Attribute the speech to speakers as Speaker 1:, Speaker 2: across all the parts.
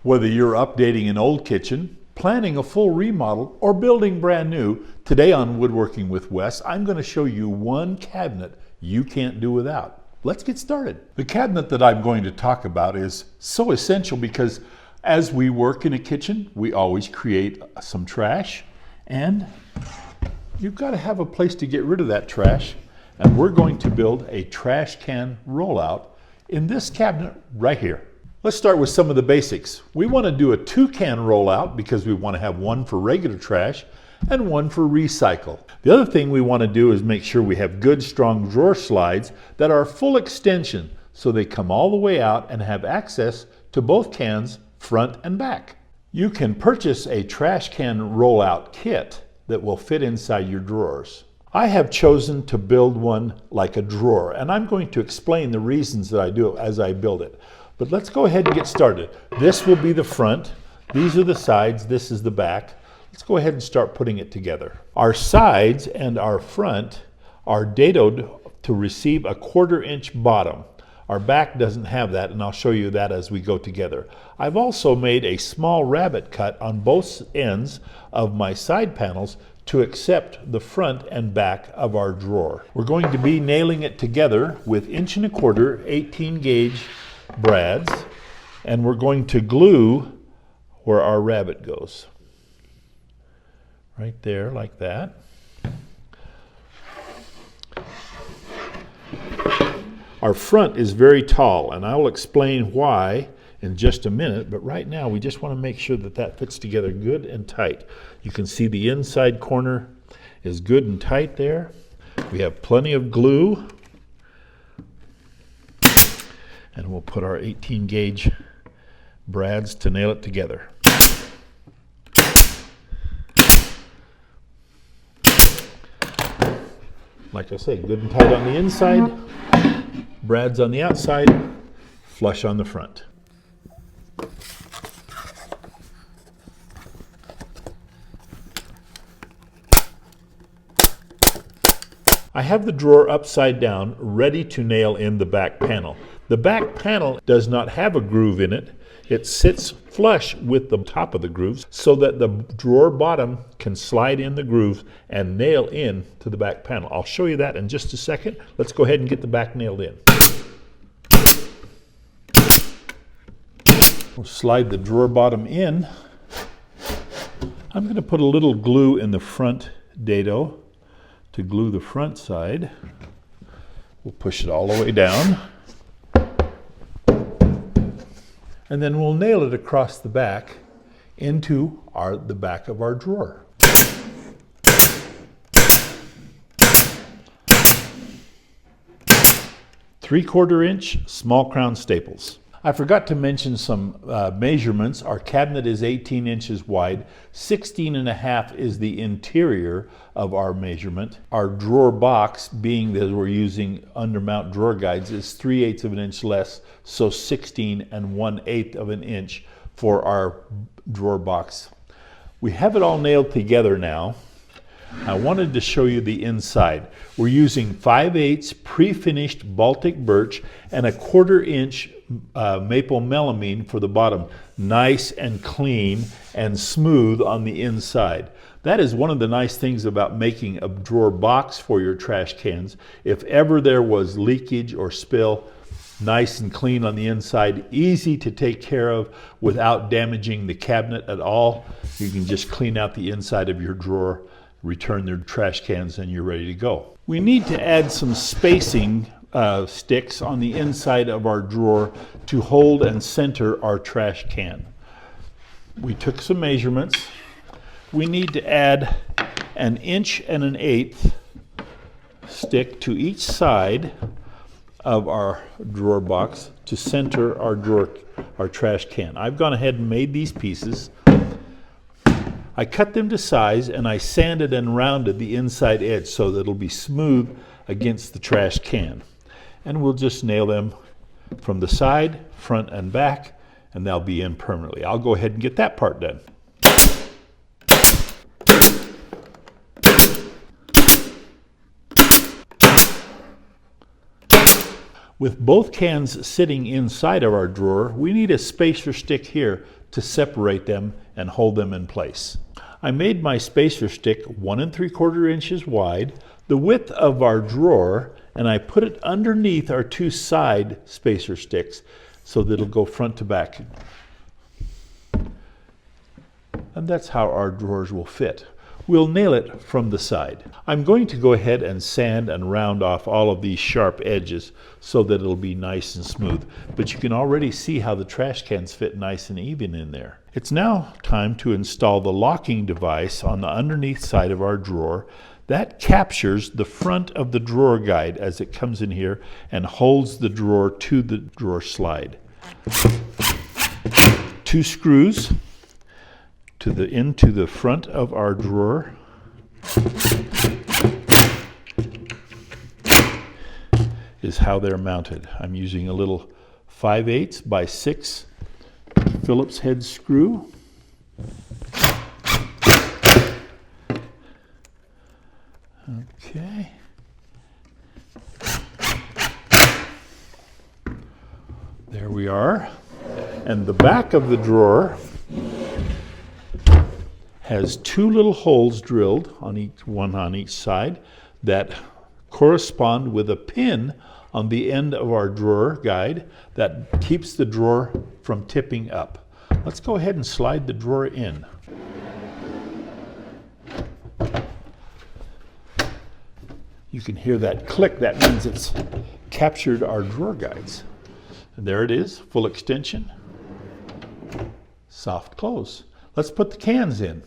Speaker 1: Whether you're updating an old kitchen, planning a full remodel, or building brand new, today on Woodworking with Wes, I'm going to show you one cabinet you can't do without. Let's get started. The cabinet that I'm going to talk about is so essential because as we work in a kitchen, we always create some trash, and you've got to have a place to get rid of that trash. And we're going to build a trash can rollout in this cabinet right here. Let's start with some of the basics. We want to do a 2-can rollout because we want to have one for regular trash and one for recycle. The other thing we want to do is make sure we have good, strong drawer slides that are full extension so they come all the way out and have access to both cans, front and back. You can purchase a trash can rollout kit that will fit inside your drawers. I have chosen to build one like a drawer, and I'm going to explain the reasons that I do it as I build it. But let's go ahead and get started. This will be the front, these are the sides, this is the back. Let's go ahead and start putting it together. Our sides and our front are dadoed to receive a 1/4 inch bottom. Our back doesn't have that, and I'll show you that as we go together. I've also made a small rabbet cut on both ends of my side panels to accept the front and back of our drawer. We're going to be nailing it together with 1 1/4 18 gauge brads, and we're going to glue where our rabbet goes. Right there, like that. Our front is very tall, and I will explain why in just a minute, but right now we just want to make sure that that fits together good and tight. You can see the inside corner is good and tight there. We have plenty of glue, and we'll put our 18 gauge brads to nail it together. Like I say, good and tight on the inside, brads on the outside, flush on the front. I have the drawer upside down, ready to nail in the back panel. The back panel does not have a groove in it. It sits flush with the top of the grooves so that the drawer bottom can slide in the grooves and nail in to the back panel. I'll show you that in just a second. Let's go ahead and get the back nailed in. We'll slide the drawer bottom in. I'm going to put a little glue in the front dado to glue the front side. We'll push it all the way down. And then we'll nail it across the back into the back of our drawer. 3/4 inch small crown staples. I forgot to mention some measurements. Our cabinet is 18 inches wide. 16.5 is the interior of our measurement. Our drawer box, being that we're using undermount drawer guides, is 3/8 of an inch less, so 16 1/8 of an inch for our drawer box. We have it all nailed together now. I wanted to show you the inside. We're using 5/8 pre-finished Baltic birch and a 1/4 inch maple melamine for the bottom. Nice and clean and smooth on the inside. That is one of the nice things about making a drawer box for your trash cans. If ever there was leakage or spill, nice and clean on the inside, easy to take care of without damaging the cabinet at all. You can just clean out the inside of your drawer, return their trash cans, and you're ready to go. We need to add some spacing sticks on the inside of our drawer to hold and center our trash can. We took some measurements. We need to add 1 1/8 stick to each side of our drawer box to center our trash can. I've gone ahead and made these pieces. I cut them to size, and I sanded and rounded the inside edge so that it'll be smooth against the trash can. And we'll just nail them from the side, front and back, and they'll be in permanently. I'll go ahead and get that part done. With both cans sitting inside of our drawer, we need a spacer stick here to separate them and hold them in place. I made my spacer stick 1 3/4 inches wide, the width of our drawer, and I put it underneath our 2 side spacer sticks so that it'll go front to back. And that's how our drawers will fit. We'll nail it from the side. I'm going to go ahead and sand and round off all of these sharp edges so that it'll be nice and smooth. But you can already see how the trash cans fit nice and even in there. It's now time to install the locking device on the underneath side of our drawer. That captures the front of the drawer guide as it comes in here and holds the drawer to the drawer slide. 2 screws into the front of our drawer. Is how they're mounted. I'm using a little 5/8 by 6 Phillips head screw. Okay. There we are. And the back of the drawer has 2 little holes drilled one on each side that correspond with a pin on the end of our drawer guide that keeps the drawer from tipping up. Let's go ahead and slide the drawer in. You can hear that click. That means it's captured our drawer guides. And there it is, full extension, soft close. Let's put the cans in.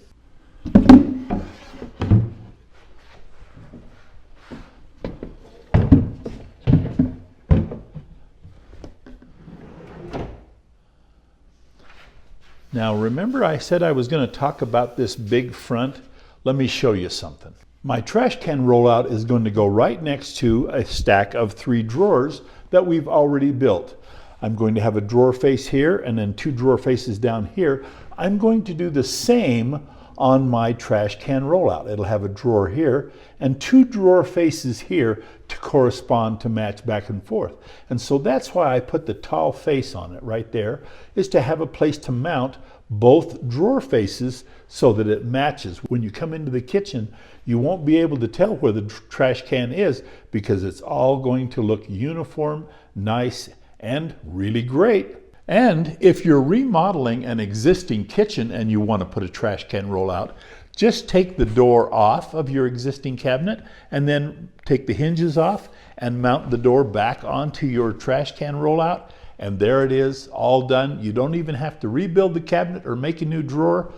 Speaker 1: Now remember I said I was going to talk about this big front? Let me show you something. My trash can rollout is going to go right next to a stack of 3 drawers that we've already built. I'm going to have a drawer face here and then 2 drawer faces down here. I'm going to do the same on my trash can rollout. It'll have a drawer here and 2 drawer faces here to correspond to match back and forth. And so that's why I put the tall face on it right there, is to have a place to mount both drawer faces so that it matches. When you come into the kitchen, you won't be able to tell where the trash can is because it's all going to look uniform, nice, and really great. And if you're remodeling an existing kitchen and you want to put a trash can rollout, just take the door off of your existing cabinet and then take the hinges off and mount the door back onto your trash can rollout. And there it is, all done. You don't even have to rebuild the cabinet or make a new drawer.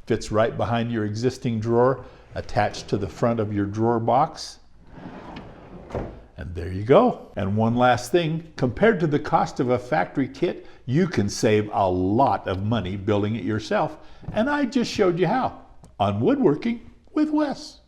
Speaker 1: Fits right behind your existing drawer, attached to the front of your drawer box. And there you go. And one last thing, compared to the cost of a factory kit, you can save a lot of money building it yourself. And I just showed you how on Woodworking with Wes.